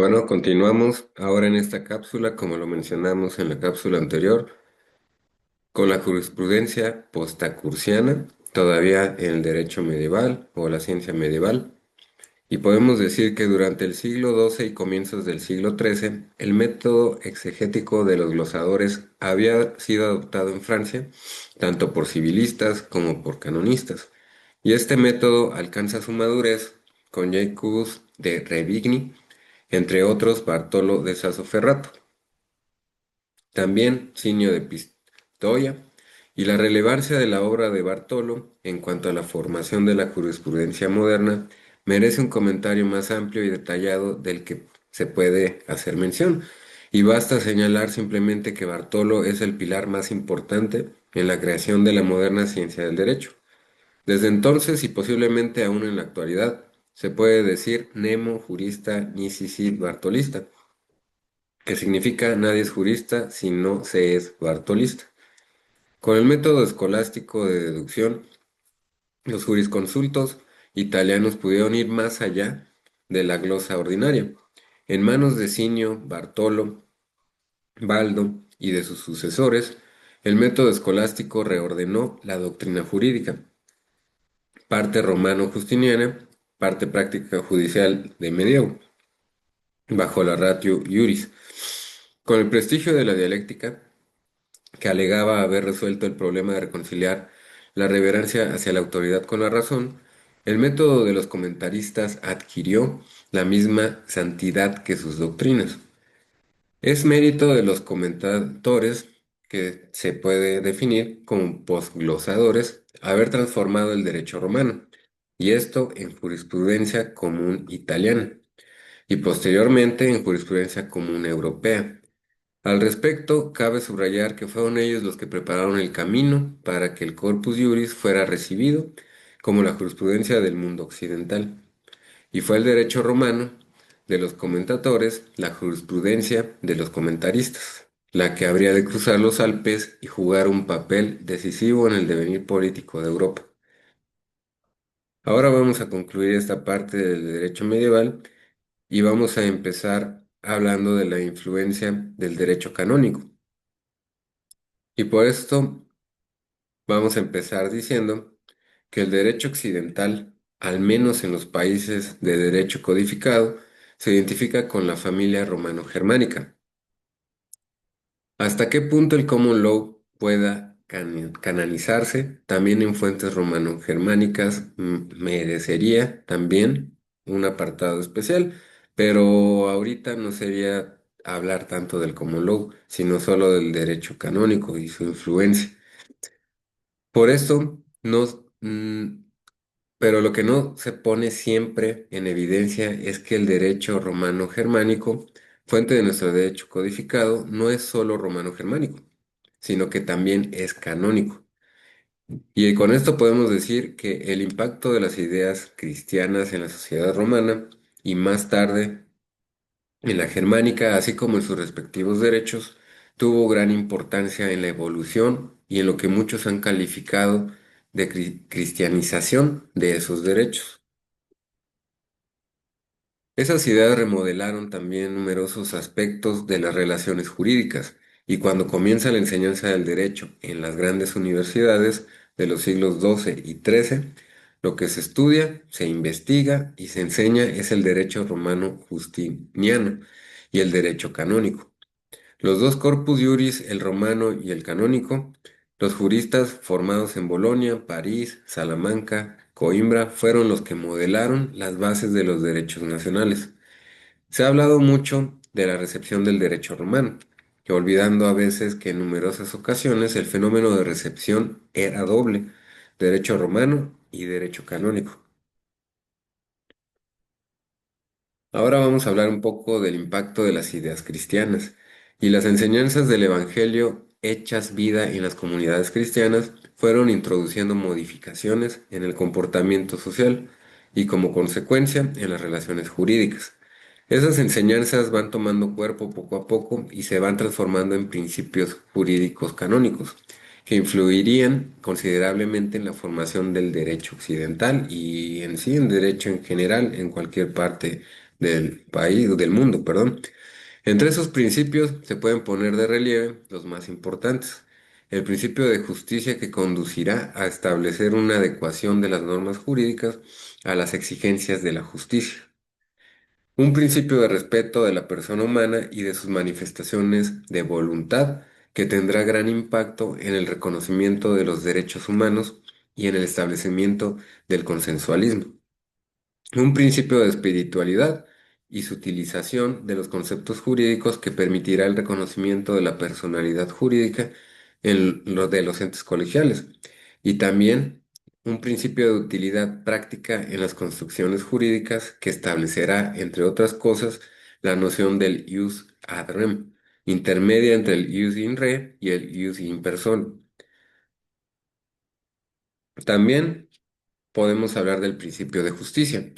Bueno, continuamos ahora en esta cápsula, como lo mencionamos en la cápsula anterior, con la jurisprudencia postacursiana, todavía en el derecho medieval o la ciencia medieval. Y podemos decir que durante el siglo XII y comienzos del siglo XIII, el método exegético de los glosadores había sido adoptado en Francia, tanto por civilistas como por canonistas. Y este método alcanza su madurez con Jacques de Revigny, entre otros Bartolo de Sassoferrato, también Cinio de Pistoia, y la relevancia de la obra de Bartolo en cuanto a la formación de la jurisprudencia moderna merece un comentario más amplio y detallado del que se puede hacer mención, y basta señalar simplemente que Bartolo es el pilar más importante en la creación de la moderna ciencia del derecho. Desde entonces y posiblemente aún en la actualidad, se puede decir nemo jurista nisi sit bartolista, que significa nadie es jurista si no se es bartolista. Con el método escolástico de deducción, los jurisconsultos italianos pudieron ir más allá de la glosa ordinaria. En manos de Cinio, Bartolo, Baldo y de sus sucesores, el método escolástico reordenó la doctrina jurídica, parte romano-justiniana, parte práctica judicial de medievo, bajo la ratio iuris. Con el prestigio de la dialéctica, que alegaba haber resuelto el problema de reconciliar la reverencia hacia la autoridad con la razón, el método de los comentaristas adquirió la misma santidad que sus doctrinas. Es mérito de los comentadores, que se puede definir como posglosadores, haber transformado el derecho romano, y esto en jurisprudencia común italiana, y posteriormente en jurisprudencia común europea. Al respecto, cabe subrayar que fueron ellos los que prepararon el camino para que el Corpus Juris fuera recibido como la jurisprudencia del mundo occidental, y fue el derecho romano de los comentatores la jurisprudencia de los comentaristas, la que habría de cruzar los Alpes y jugar un papel decisivo en el devenir político de Europa. Ahora vamos a concluir esta parte del derecho medieval y vamos a empezar hablando de la influencia del derecho canónico. Y por esto vamos a empezar diciendo que el derecho occidental, al menos en los países de derecho codificado, se identifica con la familia romano-germánica. ¿Hasta qué punto el common law pueda canalizarse también en fuentes romano-germánicas merecería también un apartado especial? Pero ahorita no sería hablar tanto del common law, sino solo del derecho canónico y su influencia. Por eso, pero lo que no se pone siempre en evidencia es que el derecho romano-germánico, fuente de nuestro derecho codificado, no es solo romano-germánico, sino que también es canónico. Y con esto podemos decir que el impacto de las ideas cristianas en la sociedad romana y más tarde en la germánica, así como en sus respectivos derechos, tuvo gran importancia en la evolución y en lo que muchos han calificado de cristianización de esos derechos. Esas ideas remodelaron también numerosos aspectos de las relaciones jurídicas, y cuando comienza la enseñanza del derecho en las grandes universidades de los siglos XII y XIII, lo que se estudia, se investiga y se enseña es el derecho romano justiniano y el derecho canónico. Los dos corpus juris, el romano y el canónico, los juristas formados en Bolonia, París, Salamanca, Coimbra, fueron los que modelaron las bases de los derechos nacionales. Se ha hablado mucho de la recepción del derecho romano, olvidando a veces que en numerosas ocasiones el fenómeno de recepción era doble, derecho romano y derecho canónico. Ahora vamos a hablar un poco del impacto de las ideas cristianas y las enseñanzas del Evangelio hechas vida en las comunidades cristianas fueron introduciendo modificaciones en el comportamiento social y como consecuencia en las relaciones jurídicas. Esas enseñanzas van tomando cuerpo poco a poco y se van transformando en principios jurídicos canónicos, que influirían considerablemente en la formación del derecho occidental y en sí en derecho en general en cualquier parte del país, o del mundo, perdón. Entre esos principios se pueden poner de relieve los más importantes. El principio de justicia que conducirá a establecer una adecuación de las normas jurídicas a las exigencias de la justicia. Un principio de respeto de la persona humana y de sus manifestaciones de voluntad que tendrá gran impacto en el reconocimiento de los derechos humanos y en el establecimiento del consensualismo. Un principio de espiritualidad y su utilización de los conceptos jurídicos que permitirá el reconocimiento de la personalidad jurídica en lo de los entes colegiales. Y también un principio de utilidad práctica en las construcciones jurídicas que establecerá, entre otras cosas, la noción del jus ad rem, intermedia entre el jus in re y el jus in persona. También podemos hablar del principio de justicia.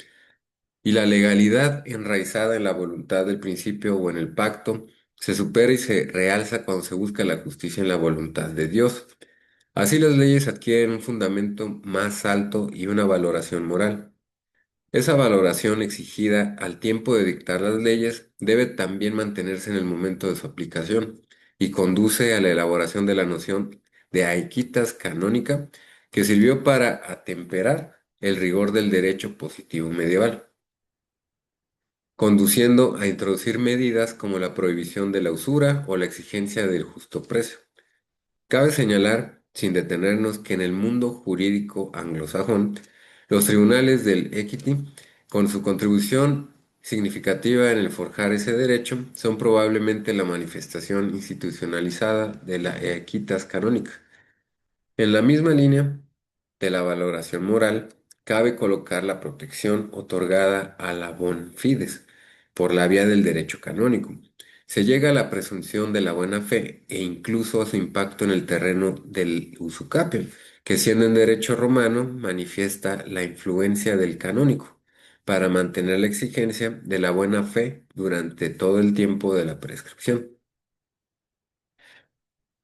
Y la legalidad enraizada en la voluntad del principio o en el pacto se supera y se realza cuando se busca la justicia en la voluntad de Dios. Así las leyes adquieren un fundamento más alto y una valoración moral. Esa valoración exigida al tiempo de dictar las leyes debe también mantenerse en el momento de su aplicación y conduce a la elaboración de la noción de aequitas canónica que sirvió para atemperar el rigor del derecho positivo medieval, conduciendo a introducir medidas como la prohibición de la usura o la exigencia del justo precio. Cabe señalar, sin detenernos, que en el mundo jurídico anglosajón, los tribunales del equity, con su contribución significativa en el forjar ese derecho, son probablemente la manifestación institucionalizada de la equitas canónica. En la misma línea de la valoración moral, cabe colocar la protección otorgada a la bona fides por la vía del derecho canónico. Se llega a la presunción de la buena fe e incluso a su impacto en el terreno del usucapio, que siendo en derecho romano manifiesta la influencia del canónico para mantener la exigencia de la buena fe durante todo el tiempo de la prescripción.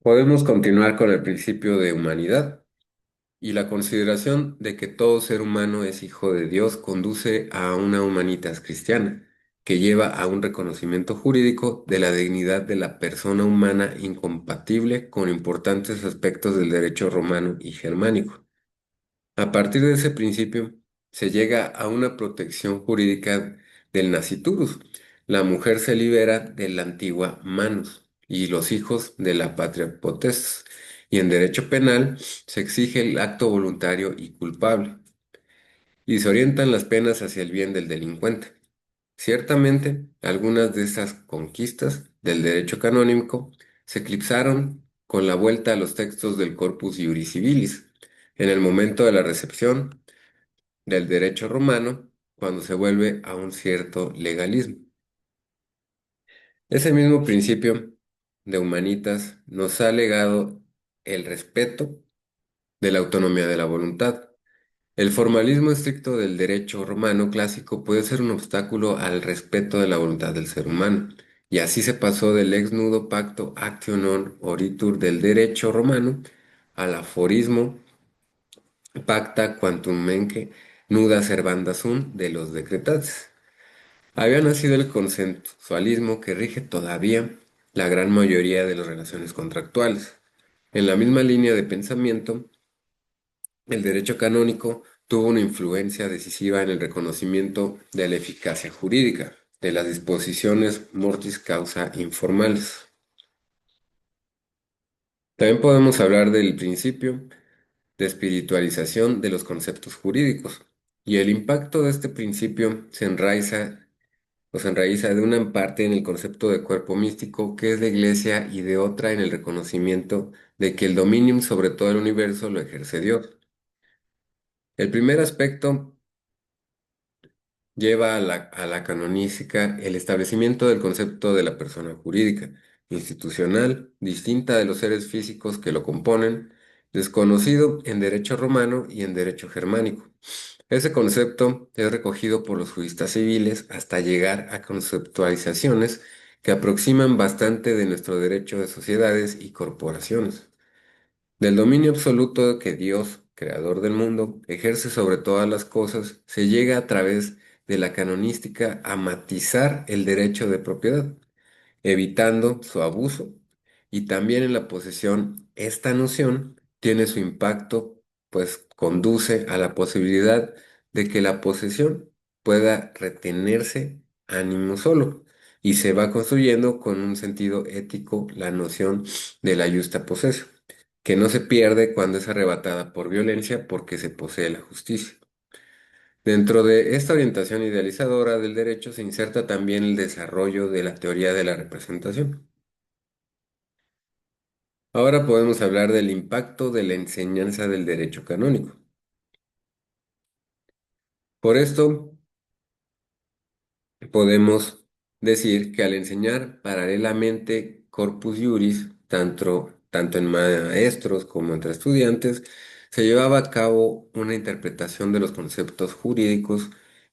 Podemos continuar con el principio de humanidad. Y la consideración de que todo ser humano es hijo de Dios conduce a una humanitas cristiana, que lleva a un reconocimiento jurídico de la dignidad de la persona humana incompatible con importantes aspectos del derecho romano y germánico. A partir de ese principio, se llega a una protección jurídica del nasciturus. La mujer se libera de la antigua manus y los hijos de la patria potestas. Y en derecho penal se exige el acto voluntario y culpable. Y se orientan las penas hacia el bien del delincuente. Ciertamente, algunas de esas conquistas del derecho canónico se eclipsaron con la vuelta a los textos del Corpus Iuris Civilis, en el momento de la recepción del derecho romano, cuando se vuelve a un cierto legalismo. Ese mismo principio de humanitas nos ha legado el respeto de la autonomía de la voluntad. El formalismo estricto del derecho romano clásico puede ser un obstáculo al respeto de la voluntad del ser humano, y así se pasó del ex nudo pacto actio non oritur del derecho romano al aforismo pacta quantum menque nuda servanda sum de los decretates. Había nacido el consensualismo que rige todavía la gran mayoría de las relaciones contractuales. En la misma línea de pensamiento, el derecho canónico tuvo una influencia decisiva en el reconocimiento de la eficacia jurídica de las disposiciones mortis causa informales. También podemos hablar del principio de espiritualización de los conceptos jurídicos, y el impacto de este principio se enraiza de una parte en el concepto de cuerpo místico que es la Iglesia y de otra en el reconocimiento de que el dominio sobre todo el universo lo ejerce Dios. El primer aspecto lleva a la canonística el establecimiento del concepto de la persona jurídica, institucional, distinta de los seres físicos que lo componen, desconocido en derecho romano y en derecho germánico. Ese concepto es recogido por los juristas civiles hasta llegar a conceptualizaciones que aproximan bastante de nuestro derecho de sociedades y corporaciones. Del dominio absoluto que Dios, creador del mundo, ejerce sobre todas las cosas, se llega a través de la canonística a matizar el derecho de propiedad, evitando su abuso. Y también en la posesión, esta noción tiene su impacto, pues conduce a la posibilidad de que la posesión pueda retenerse ánimo solo y se va construyendo con un sentido ético la noción de la justa possessio, que no se pierde cuando es arrebatada por violencia porque se posee la justicia. Dentro de esta orientación idealizadora del derecho se inserta también el desarrollo de la teoría de la representación. Ahora podemos hablar del impacto de la enseñanza del derecho canónico. Por esto, podemos decir que al enseñar paralelamente corpus juris, tanto en maestros como entre estudiantes, se llevaba a cabo una interpretación de los conceptos jurídicos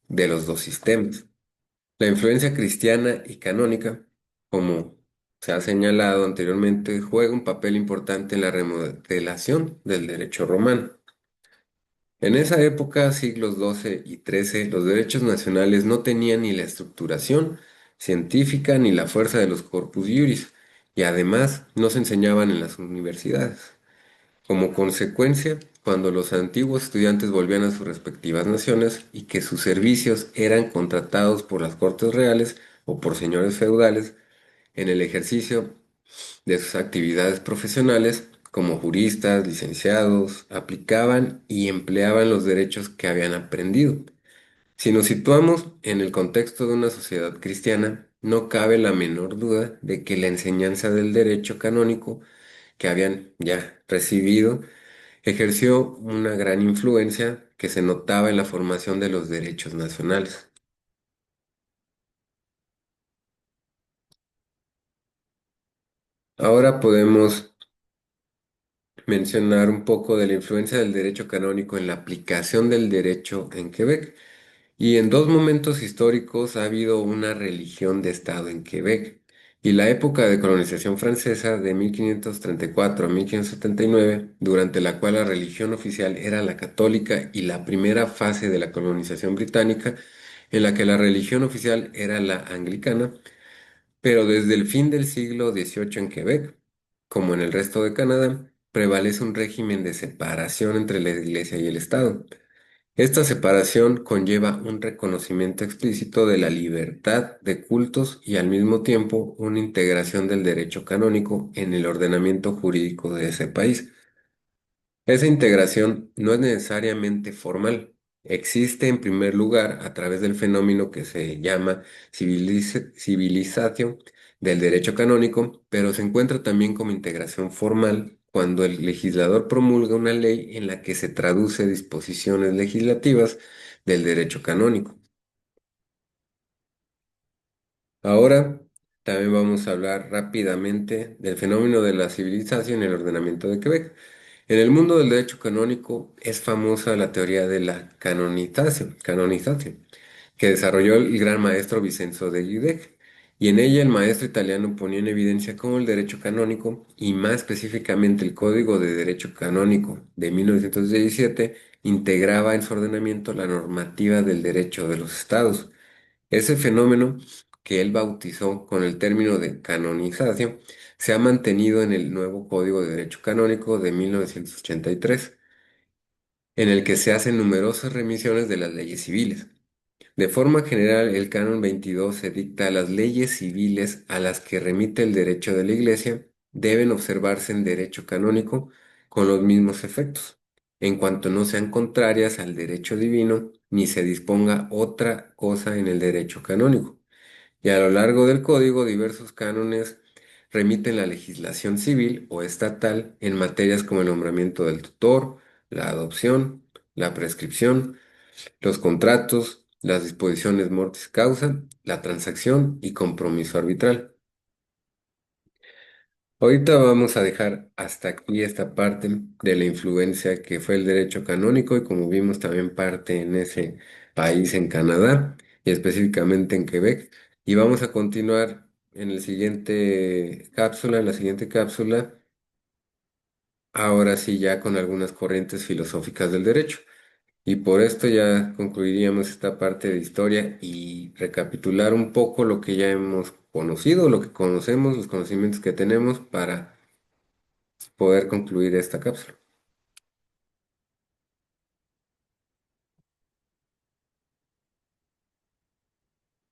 de los dos sistemas. La influencia cristiana y canónica, como se ha señalado anteriormente, juega un papel importante en la remodelación del derecho romano. En esa época, siglos XII y XIII, los derechos nacionales no tenían ni la estructuración científica ni la fuerza de los corpus juris, y además no se enseñaban en las universidades. Como consecuencia, cuando los antiguos estudiantes volvían a sus respectivas naciones y que sus servicios eran contratados por las cortes reales o por señores feudales en el ejercicio de sus actividades profesionales, como juristas, licenciados, aplicaban y empleaban los derechos que habían aprendido. Si nos situamos en el contexto de una sociedad cristiana, no cabe la menor duda de que la enseñanza del derecho canónico que habían ya recibido ejerció una gran influencia que se notaba en la formación de los derechos nacionales. Ahora podemos mencionar un poco de la influencia del derecho canónico en la aplicación del derecho en Quebec. Y en dos momentos históricos ha habido una religión de Estado en Quebec. Y la época de colonización francesa de 1534 a 1579, durante la cual la religión oficial era la católica, y la primera fase de la colonización británica, en la que la religión oficial era la anglicana, pero desde el fin del siglo XVIII en Quebec, como en el resto de Canadá, prevalece un régimen de separación entre la Iglesia y el Estado. Esta separación conlleva un reconocimiento explícito de la libertad de cultos y al mismo tiempo una integración del derecho canónico en el ordenamiento jurídico de ese país. Esa integración no es necesariamente formal. Existe en primer lugar a través del fenómeno que se llama civilización del derecho canónico, pero se encuentra también como integración formal cuando el legislador promulga una ley en la que se traduce disposiciones legislativas del derecho canónico. Ahora también vamos a hablar rápidamente del fenómeno de la civilización en el ordenamiento de Quebec. En el mundo del derecho canónico es famosa la teoría de la canonización, que desarrolló el gran maestro Vincenzo de Giudec, y en ella el maestro italiano ponía en evidencia cómo el derecho canónico, y más específicamente el Código de Derecho Canónico de 1917, integraba en su ordenamiento la normativa del derecho de los estados. Ese fenómeno, que él bautizó con el término de canonización, se ha mantenido en el nuevo Código de Derecho Canónico de 1983, en el que se hacen numerosas remisiones de las leyes civiles. De forma general, el Canon 22 se dicta: las leyes civiles a las que remite el derecho de la Iglesia deben observarse en derecho canónico con los mismos efectos, en cuanto no sean contrarias al derecho divino ni se disponga otra cosa en el derecho canónico. Y a lo largo del código, diversos cánones remiten la legislación civil o estatal en materias como el nombramiento del tutor, la adopción, la prescripción, los contratos, las disposiciones mortis causa, la transacción y compromiso arbitral. Ahorita vamos a dejar hasta aquí esta parte de la influencia que fue el derecho canónico, y como vimos también parte en ese país, en Canadá, y específicamente en Quebec. Y vamos a continuar en la siguiente cápsula, ahora sí ya con algunas corrientes filosóficas del derecho. Y por esto ya concluiríamos esta parte de historia y recapitular un poco lo que ya hemos conocido, lo que conocemos, los conocimientos que tenemos para poder concluir esta cápsula.